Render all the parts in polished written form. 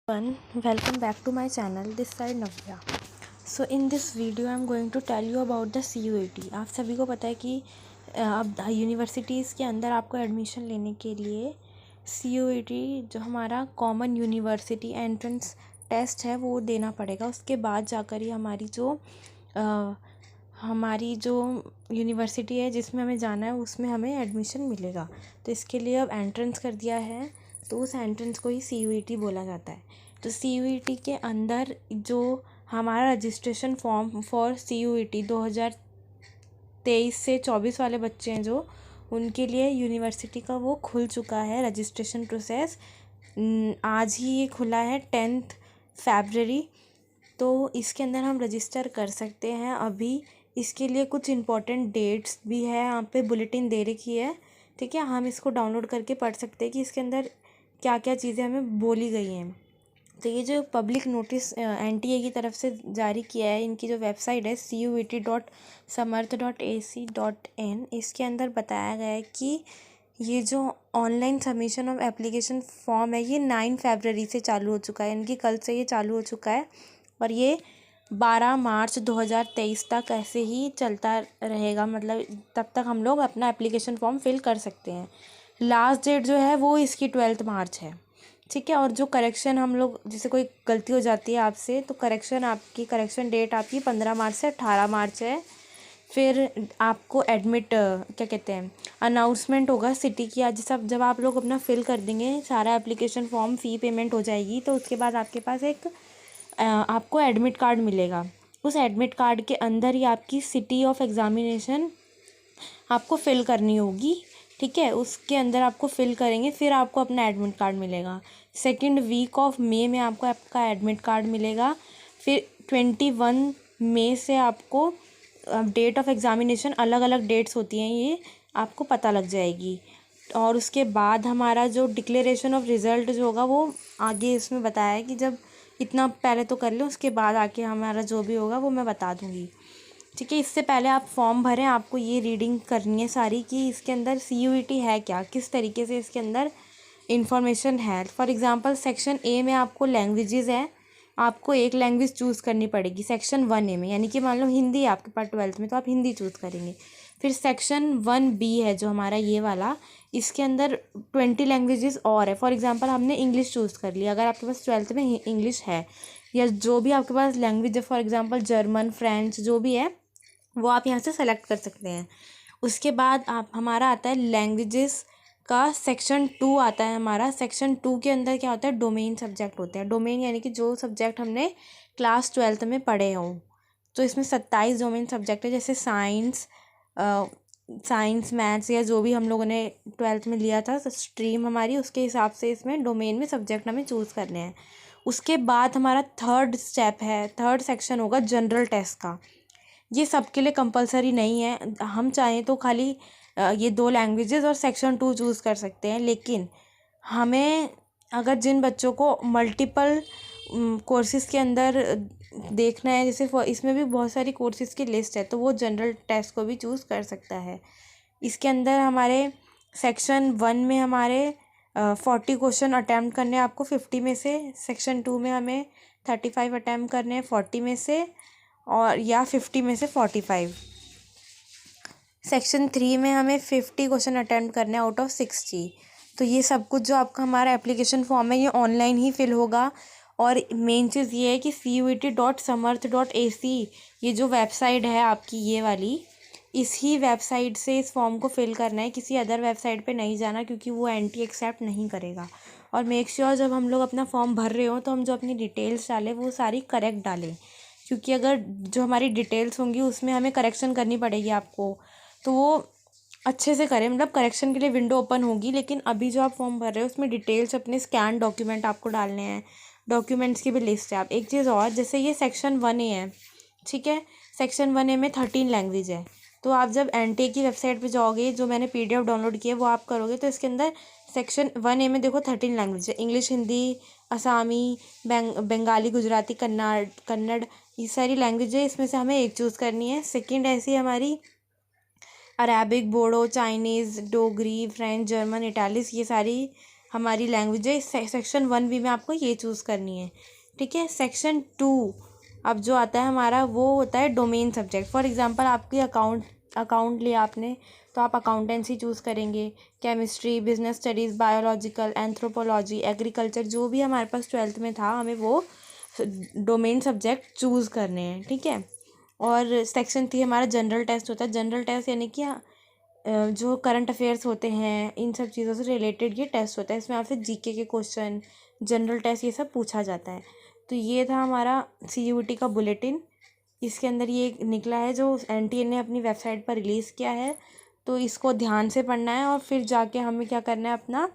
Everyone, welcome back to my channel. This side Navya. So in this video I'm going to tell you about the CUET. आप सभी को पता है कि अब यूनिवर्सिटीज़ के अंदर आपको एडमिशन लेने के लिए CUET जो हमारा कॉमन यूनिवर्सिटी एंट्रेंस टेस्ट है वो देना पड़ेगा। उसके बाद जाकर ही हमारी जो यूनिवर्सिटी है जिसमें हमें जाना है उसमें हमें एडमिशन मिलेगा। तो इसके लिए अब एंट्रेंस कर दिया है तो उस एंट्रेंस को ही CUET बोला जाता है। तो CUET के अंदर जो हमारा रजिस्ट्रेशन फॉर्म फॉर CUET 2023 से 24 वाले बच्चे हैं जो उनके लिए यूनिवर्सिटी का वो खुल चुका है रजिस्ट्रेशन प्रोसेस। आज ही ये खुला है 10 फरवरी। तो इसके अंदर हम रजिस्टर कर सकते हैं। अभी इसके लिए कुछ इम्पोर्टेंट डेट्स भी है, यहाँ पे बुलेटिन दे रखी है, ठीक है। हम इसको डाउनलोड करके पढ़ सकते हैं कि इसके अंदर क्या क्या चीज़ें हमें बोली गई हैं। तो ये जो पब्लिक नोटिस NTA की तरफ से जारी किया है, इनकी जो वेबसाइट है CUET.samarth.ac.in, इसके अंदर बताया गया है कि ये जो online submission of application form है ये 9 फरवरी से चालू हो चुका है, यानी कि कल से ये चालू हो चुका है और ये 12 मार्च 2023 तक ऐसे ही चलता रहेगा। मतलब तब तक हम लोग अपना एप्लीकेशन फॉर्म फिल कर सकते हैं। लास्ट डेट जो है वो इसकी 12 मार्च है, ठीक है। और जो करेक्शन हम लोग, जैसे कोई गलती हो जाती है आपसे तो करेक्शन डेट आपकी 15 मार्च से 18 मार्च है। फिर आपको क्या कहते हैं, अनाउंसमेंट होगा सिटी की। आज सब जब आप लोग अपना फिल कर देंगे सारा एप्लीकेशन फॉर्म, फ़ी पेमेंट हो जाएगी तो उसके बाद आपके पास आपको एडमिट कार्ड मिलेगा। उस एडमिट कार्ड के अंदर ही आपकी सिटी ऑफ एग्ज़ामिनेशन आपको फिल करनी होगी, ठीक है। उसके अंदर आपको फिल करेंगे फिर आपको अपना एडमिट कार्ड मिलेगा। 2nd वीक ऑफ मई में आपको आपका एडमिट कार्ड मिलेगा। फिर 21 मई से आपको डेट ऑफ एग्ज़ामिनेशन, अलग अलग डेट्स होती हैं ये आपको पता लग जाएगी। और उसके बाद हमारा जो डिक्लेरेशन ऑफ रिज़ल्ट जो होगा वो आगे इसमें बताया है कि जब इतना पहले तो कर लें, उसके बाद आके हमारा जो भी होगा वो मैं बता दूँगी, ठीक है। इससे पहले आप फॉर्म भरें, आपको ये रीडिंग करनी है सारी कि इसके अंदर CUET है क्या, किस तरीके से इसके अंदर इंफॉर्मेशन है। फॉर एग्ज़ाम्पल सेक्शन A में आपको लैंग्वेजेस है, आपको एक लैंग्वेज चूज़ करनी पड़ेगी सेक्शन 1A में, यानी कि मान लो हिंदी है आपके पास 12th में तो आप हिंदी चूज़ करेंगे। फिर सेक्शन 1B है जो हमारा ये वाला, इसके अंदर 20 लैंग्वेजेस और है। फॉर एग्ज़ाम्पल हमने इंग्लिश चूज़ कर लिया, अगर आपके पास 12th में इंग्लिश है या जो भी आपके पास लैंग्वेज है, फॉर एग्ज़ाम्पल जर्मन, फ्रेंच, जो भी है वो आप यहाँ से सेलेक्ट कर सकते हैं। उसके बाद हमारा आता है लैंग्वेजेस का सेक्शन 2 आता है हमारा। सेक्शन 2 के अंदर क्या होता है, डोमेन सब्जेक्ट होते हैं। डोमेन यानी कि जो सब्जेक्ट हमने क्लास 12th में पढ़े हों। तो इसमें 27 डोमेन सब्जेक्ट है, जैसे साइंस, मैथ्स या जो भी हम लोगों ने 12th में लिया था स्ट्रीम हमारी, उसके हिसाब से इसमें डोमेन में सब्जेक्ट हमें चूज़ करने हैं। उसके बाद हमारा 3rd स्टेप है, 3rd सेक्शन होगा जनरल टेस्ट का। ये सबके लिए कंपलसरी नहीं है, हम चाहें तो खाली ये 2 लैंग्वेजेस और सेक्शन 2 चूज़ कर सकते हैं। लेकिन हमें अगर जिन बच्चों को मल्टीपल कोर्सेज़ के अंदर देखना है, जैसे इसमें भी बहुत सारी कोर्सेज़ की लिस्ट है, तो वो जनरल टेस्ट को भी चूज़ कर सकता है। इसके अंदर हमारे सेक्शन 1 में हमारे 40 क्वेश्चन अटैम्प्ट करने हैं आपको 50 में से। सेक्शन 2 में हमें 35 अटैम्प्ट करने हैं 40 में से, और या 50 में से 45। सेक्शन 3 में हमें 50 क्वेश्चन अटेम्प्ट करने हैं आउट ऑफ 60। तो ये सब कुछ जो आपका हमारा एप्लीकेशन फॉर्म है ये ऑनलाइन ही फिल होगा। और मेन चीज़ ये है कि CUET.samarth.ac ये जो वेबसाइट है आपकी ये वाली, इसी वेबसाइट से इस फॉर्म को फिल करना है, किसी अदर वेबसाइट पे नहीं जाना, क्योंकि वो NTA एक्सेप्ट नहीं करेगा। और मेक श्योर जब हम लोग अपना फॉर्म भर रहे हो तो हम जो अपनी डिटेल्स डालें वो सारी करेक्ट डालें, क्योंकि अगर जो हमारी डिटेल्स होंगी उसमें हमें करेक्शन करनी पड़ेगी आपको, तो वो अच्छे से करें। मतलब करेक्शन के लिए विंडो ओपन होगी, लेकिन अभी जो आप फॉर्म भर रहे हो उसमें डिटेल्स अपने स्कैन डॉक्यूमेंट आपको डालने हैं। डॉक्यूमेंट्स की भी लिस्ट है। आप एक चीज़ और, जैसे ये सेक्शन 1A है, ठीक है। सेक्शन 1A में 13 लैंग्वेज है। तो आप जब NTA की वेबसाइट पे जाओगे, जो मैंने PDF डाउनलोड किया है वो आप करोगे, तो इसके अंदर सेक्शन 1A में देखो 13 लैंग्वेज है। इंग्लिश, हिंदी, असामी, बंगाली, गुजराती, कन्नड़, ये सारी लैंग्वेज है। इसमें से हमें एक चूज़ करनी है। सेकंड ऐसी हमारी Arabic, Bodo, Chinese, Dogri, French, German, इटालिस, ये सारी हमारी लैंग्वेज है। सेक्शन 1B में आपको ये चूज़ करनी है, ठीक है। सेक्शन 2 अब जो आता है हमारा वो होता है डोमेन सब्जेक्ट। फॉर एग्जांपल आपकी अकाउंट लिया आपने, तो आप अकाउंटेंसी चूज़ करेंगे। Chemistry, business studies, biological, anthropology, agriculture, जो भी हमारे पास 12th में था, हमें वो डोमेन सब्जेक्ट चूज़ करने हैं, ठीक है। और सेक्शन 3 हमारा जनरल टेस्ट होता है। जनरल टेस्ट यानी कि जो करंट अफेयर्स होते हैं, इन सब चीज़ों से रिलेटेड ये टेस्ट होता है। इसमें आपसे जीके के क्वेश्चन, जनरल टेस्ट, ये सब पूछा जाता है। तो ये था हमारा CUET का बुलेटिन। इसके अंदर ये निकला है जो NTA ने अपनी वेबसाइट पर रिलीज़ किया है। तो इसको ध्यान से पढ़ना है और फिर जाके हमें क्या करना है, अपना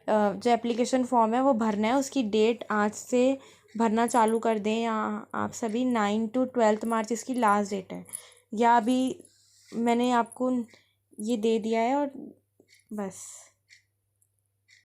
जो एप्लीकेशन फॉर्म है वो भरना है। उसकी डेट आज से भरना चालू कर दें, या आप सभी 9 to 12 मार्च इसकी लास्ट डेट है। या अभी मैंने आपको ये दे दिया है, और बस।